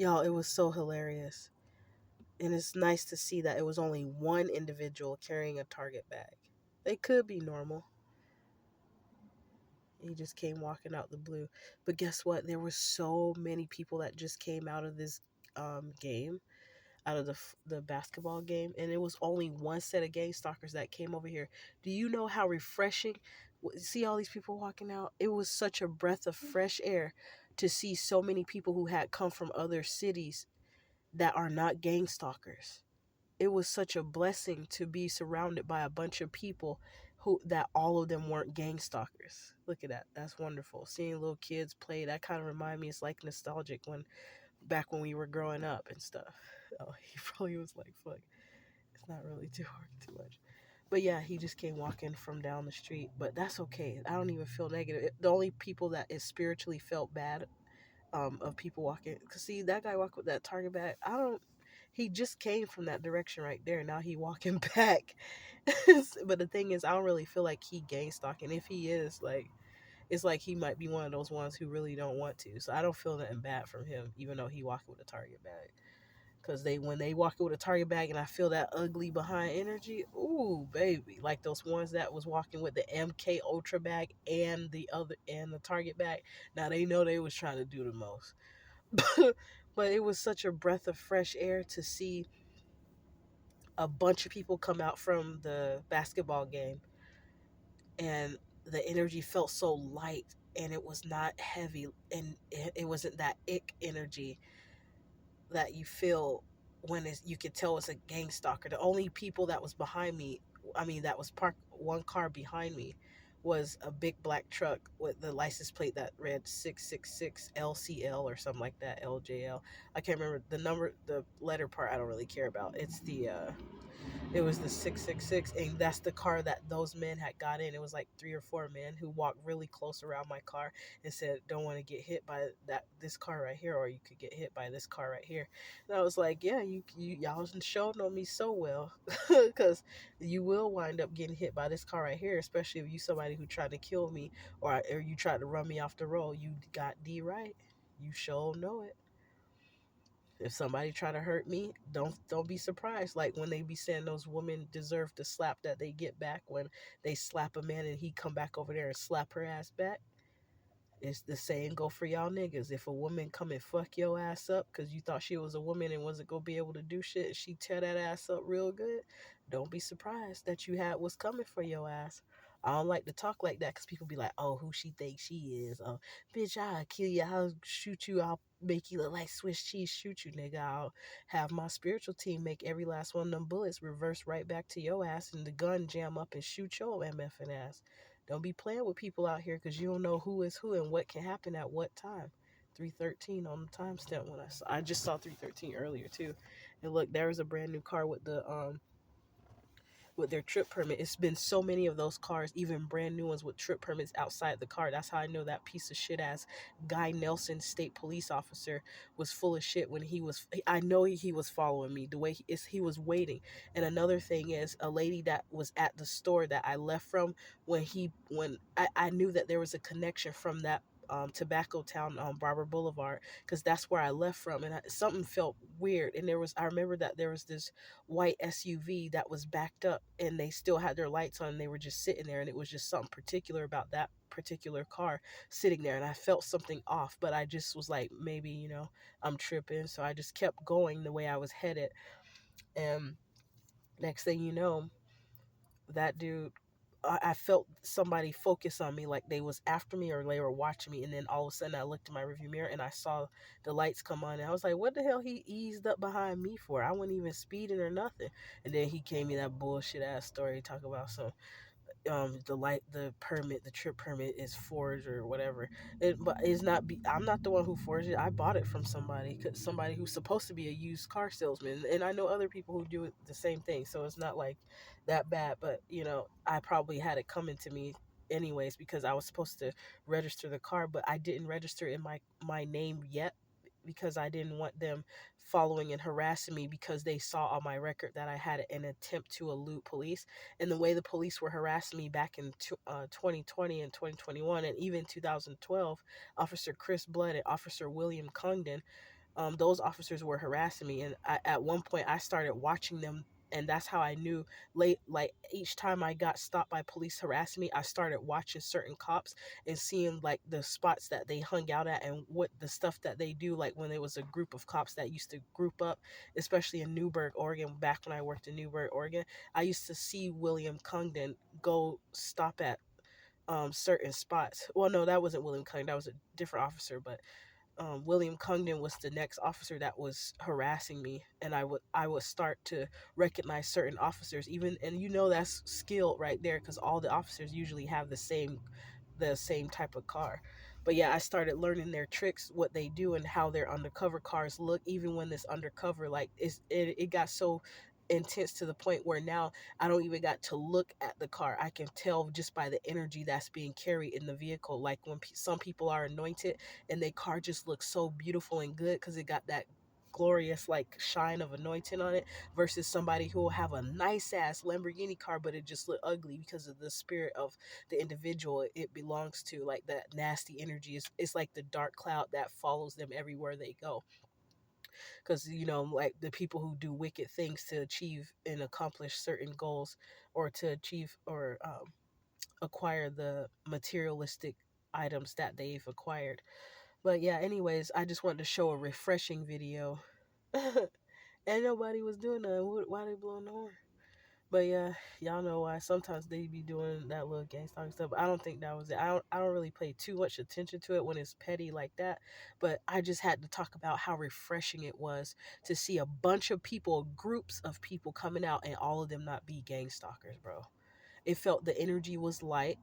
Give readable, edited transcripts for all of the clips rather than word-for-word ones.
Y'all, it was so hilarious. And it's nice to see that it was only one individual carrying a Target bag. They could be normal. He just came walking out the blue. But guess what? There were so many people that just came out of this game, out of the basketball game, and it was only one set of gang stalkers that came over here. Do you know how refreshing? See all these people walking out. It was such a breath of fresh air to see so many people who had come from other cities that are not gang stalkers. It was such a blessing to be surrounded by a bunch of people who that all of them weren't gang stalkers. Look at that. That's wonderful. Seeing little kids play, that kind of remind me, it's like nostalgic when back when we were growing up and stuff. Oh, he probably was like, fuck, it's not really too hard too much. But yeah, he just came walking from down the street. But that's okay. I don't even feel negative. The only people that is spiritually felt bad of people walking. Cause see that guy walk with that Target bag. I don't. He just came from that direction right there. Now he walking back. But the thing is, I don't really feel like he gang stalking. If he is, like, it's like he might be one of those ones who really don't want to. So I don't feel nothing bad from him, even though he walking with a Target bag. Cause they when they walk with a Target bag and I feel that ugly behind energy, ooh baby, like those ones that was walking with the MK Ultra bag and the Target bag. Now they know they was trying to do the most. But it was such a breath of fresh air to see a bunch of people come out from the basketball game, and the energy felt so light, and it was not heavy, and it wasn't that ick energy that you feel when you could tell it's a gang stalker. The only people that was behind me, I mean, that was parked one car behind me, was a big black truck with the license plate that read 666 LCL or something like that, LJL. I can't remember the number, the letter part. I don't really care about. It was the 666, and that's the car that those men had got in. It was like three or four men who walked really close around my car and said, "Don't want to get hit by this car right here, or you could get hit by this car right here." And I was like, "Yeah, y'all showed on me so well, because you will wind up getting hit by this car right here, especially if you somebody who tried to kill me, or you tried to run me off the road. You got D right. You sure know it." If somebody try to hurt me, don't be surprised. Like when they be saying those women deserve the slap that they get back when they slap a man and he come back over there and slap her ass back. It's the same go for y'all niggas. If a woman come and fuck your ass up because you thought she was a woman and wasn't gonna be able to do shit, and she tear that ass up real good, don't be surprised that you had what's coming for your ass. I don't like to talk like that because people be like, "Oh, who she thinks she is? Oh, bitch, I'll kill you. I'll shoot you. I'll make you look like Swiss cheese. Shoot you, nigga. I'll have my spiritual team make every last one of them bullets reverse right back to your ass and the gun jam up and shoot your MFN ass." Don't be playing with people out here because you don't know who is who and what can happen at what time. 313 on the timestamp when I just saw 313 earlier too. And look, there was a brand new car with their trip permit. It's been so many of those cars, even brand new ones with trip permits outside the car. That's how I know that piece of shit ass Guy Nelson state police officer was full of shit when he was. I know he was following me the way he was waiting. And another thing is a lady that was at the store that I left from when I knew that there was a connection from that tobacco town on Barber Boulevard because that's where I left from, and something felt weird. And I remember that there was this white SUV that was backed up and they still had their lights on and they were just sitting there, and it was just something particular about that particular car sitting there, and I felt something off, but I just was like, maybe, I'm tripping. So I just kept going the way I was headed, and next thing you know, that dude, I felt somebody focus on me like they was after me or they were watching me, and then all of a sudden I looked in my rearview mirror and I saw the lights come on, and I was like, what the hell he eased up behind me for? I wasn't even speeding or nothing. And then he gave me that bullshit ass story talk about some the trip permit is forged or whatever. But it's not I'm not the one who forged it. I bought it from somebody who's supposed to be a used car salesman, and I know other people who do it the same thing, so it's not like that bad. But I probably had it coming to me anyways because I was supposed to register the car, but I didn't register in my name yet because I didn't want them following and harassing me because they saw on my record that I had an attempt to elude police. And the way the police were harassing me back in 2020 and 2021 and even 2012, Officer Chris Blood and Officer William Congdon, those officers were harassing me, and at one point I started watching them, and that's how I knew. Late, like each time I got stopped by police harassing me, I started watching certain cops and seeing like the spots that they hung out at and what the stuff that they do. Like when there was a group of cops that used to group up, especially in Newburgh, Oregon. Back when I worked in Newburgh, Oregon, I used to see William Congdon go stop at certain spots. Well, no, that wasn't William Congdon. That was a different officer, but William Congdon was the next officer that was harassing me, and I would start to recognize certain officers, even, and that's skill right there, because all the officers usually have the same type of car. But yeah, I started learning their tricks, what they do, and how their undercover cars look. Even when this undercover, like, it got so intense to the point where now I don't even got to look at the car. I can tell just by the energy that's being carried in the vehicle. Like when some people are anointed and their car just looks so beautiful and good because it got that glorious like shine of anointing on it, versus somebody who will have a nice ass Lamborghini car but it just look ugly because of the spirit of the individual it belongs to. Like that nasty energy is, it's like the dark cloud that follows them everywhere they go, because like the people who do wicked things to achieve and accomplish certain goals, or to achieve or acquire the materialistic items that they've acquired. But yeah, anyways, I just wanted to show a refreshing video. And nobody was doing that. Why they blowing the horn? But yeah, y'all know why. Sometimes they be doing that little gangsta stuff. I don't think that was it. I don't really pay too much attention to it when it's petty like that. But I just had to talk about how refreshing it was to see a bunch of people, groups of people coming out, and all of them not be gang stalkers, bro. It felt the energy was light.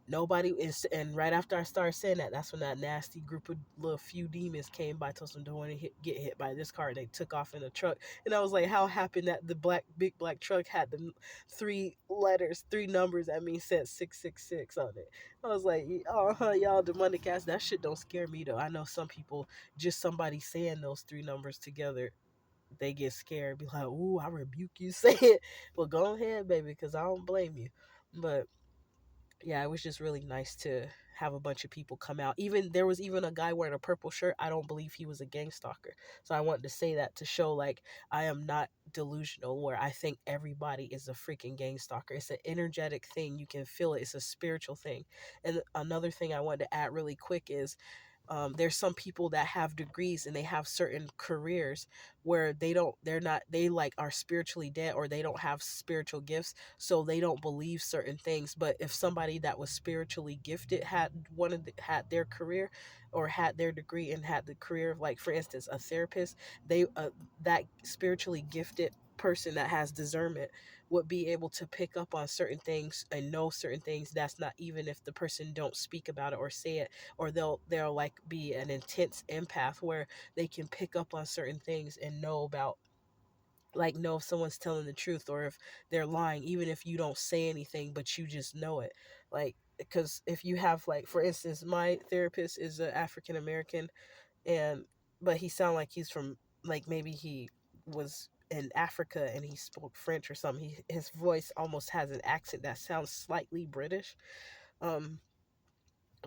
Nobody is, and right after I started saying that, that's when that nasty group of little few demons came by, told them don't want to get hit by this car, and they took off in a truck. And I was like, how happened that the big black truck had the three numbers, I mean, said 666 on it. I was like, oh, y'all demonic ass. That shit don't scare me though. I know some people, just somebody saying those three numbers together, they get scared, be like, ooh, I rebuke you, say it. Well, go ahead, baby, because I don't blame you. But yeah, it was just really nice to have a bunch of people come out. Even there was even a guy wearing a purple shirt. I don't believe he was a gang stalker. So I wanted to say that to show like I am not delusional where I think everybody is a freaking gang stalker. It's an energetic thing. You can feel it. It's a spiritual thing. And another thing I wanted to add really quick is there's some people that have degrees and they have certain careers where they like are spiritually dead, or they don't have spiritual gifts, so they don't believe certain things. But if somebody that was spiritually gifted had their career or had their degree and had the career of, like, for instance, a therapist, they that spiritually gifted person that has discernment would be able to pick up on certain things and know certain things that's not, even if the person don't speak about it or say it, or they'll like be an intense empath where they can pick up on certain things and know about, like, know if someone's telling the truth or if they're lying, even if you don't say anything but you just know it. Like, because if you have, like, for instance, my therapist is an African American, and but he sound like he's from, like, maybe he was in Africa and he spoke French or something. His voice almost has an accent that sounds slightly British. um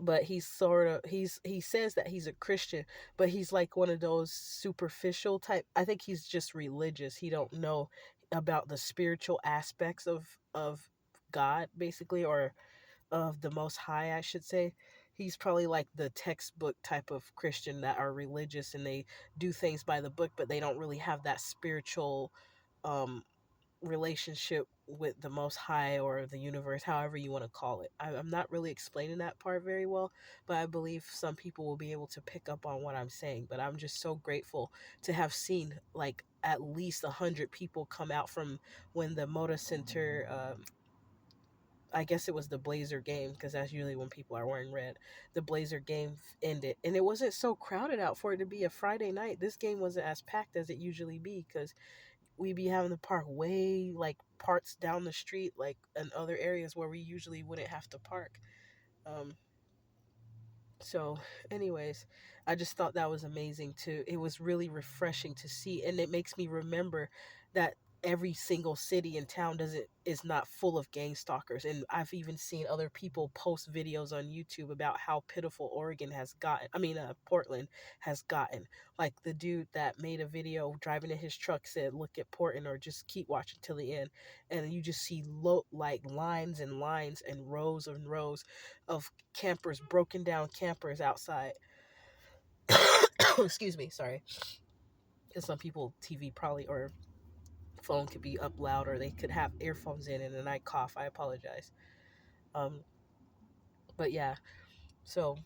but he's sort of he says that he's a Christian, but he's like one of those superficial type. I think he's just religious. He don't know about the spiritual aspects of God, basically, or of the Most High, I should say. He's probably like the textbook type of Christian that are religious and they do things by the book, but they don't really have that spiritual um relationship with the Most High or the universe, however you want to call it. I'm not really explaining that part very well, but I believe some people will be able to pick up on what I'm saying. But I'm just so grateful to have seen like at least 100 people come out from when the Moda Center. I guess it was the Blazer game, because that's usually when people are wearing red. The Blazer game ended, and it wasn't so crowded out for it to be a Friday night. This game wasn't as packed as it usually be, because we be having to park way, like, parts down the street, like in other areas where we usually wouldn't have to park. um so anyways, I just thought that was amazing too. It was really refreshing to see, and it makes me remember that every single city and town doesn't is not full of gang stalkers. And I've even seen other people post videos on YouTube about how pitiful Oregon has gotten. I mean, Portland has gotten. Like the dude that made a video driving in his truck said, "Look at Portland, or just keep watching till the end," and you just see like lines and lines and rows of campers, broken down campers outside. Excuse me, sorry. Because some people TV probably or phone could be up loud, or they could have earphones in and I cough. I apologize. Um, but yeah, so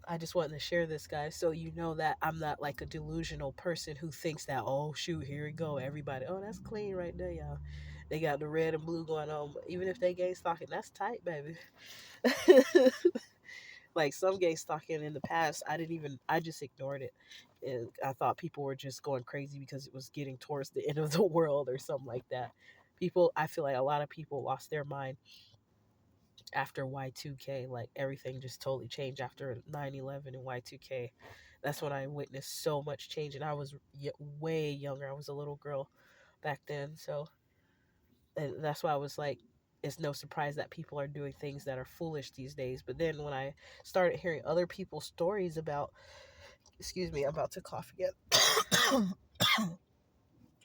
I just wanted to share this, guys, so you know that I'm not like a delusional person who thinks that, oh shoot, here we go, everybody, oh that's clean right there, y'all. They got the red and blue going on. But even if they gang stalking, that's tight, baby. Like some gang stalking in the past, I just ignored it. And I thought people were just going crazy because it was getting towards the end of the world or something like that. I feel like a lot of people lost their mind after Y2K. Like everything just totally changed after 9/11 and Y2K. That's when I witnessed so much change. And I was way younger. I was a little girl back then. So, and that's why I was like, it's no surprise that people are doing things that are foolish these days. But then when I started hearing other people's stories about, excuse me, I'm about to cough again,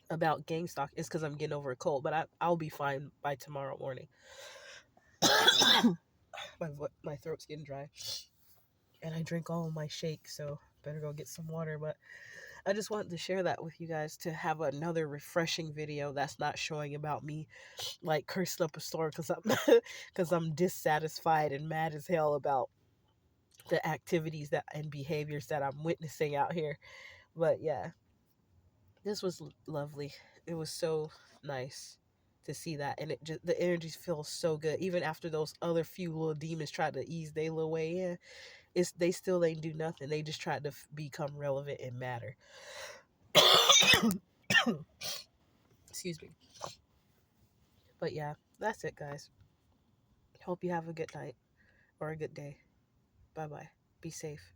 about gang stalk, it's because I'm getting over a cold, but I'll be fine by tomorrow morning. My throat's getting dry, and I drink all of my shake, so better go get some water. But I just wanted to share that with you guys, to have another refreshing video that's not showing about me like cursing up a store because I'm because I'm dissatisfied and mad as hell about the activities that and behaviors that I'm witnessing out here. But yeah, this was lovely. It was so nice to see that, and it just the energy feels so good. Even after those other few little demons tried to ease their little way in, they still ain't do nothing. They just tried to become relevant and matter. Excuse me. But yeah, that's it, guys. Hope you have a good night or a good day. Bye bye. Be safe.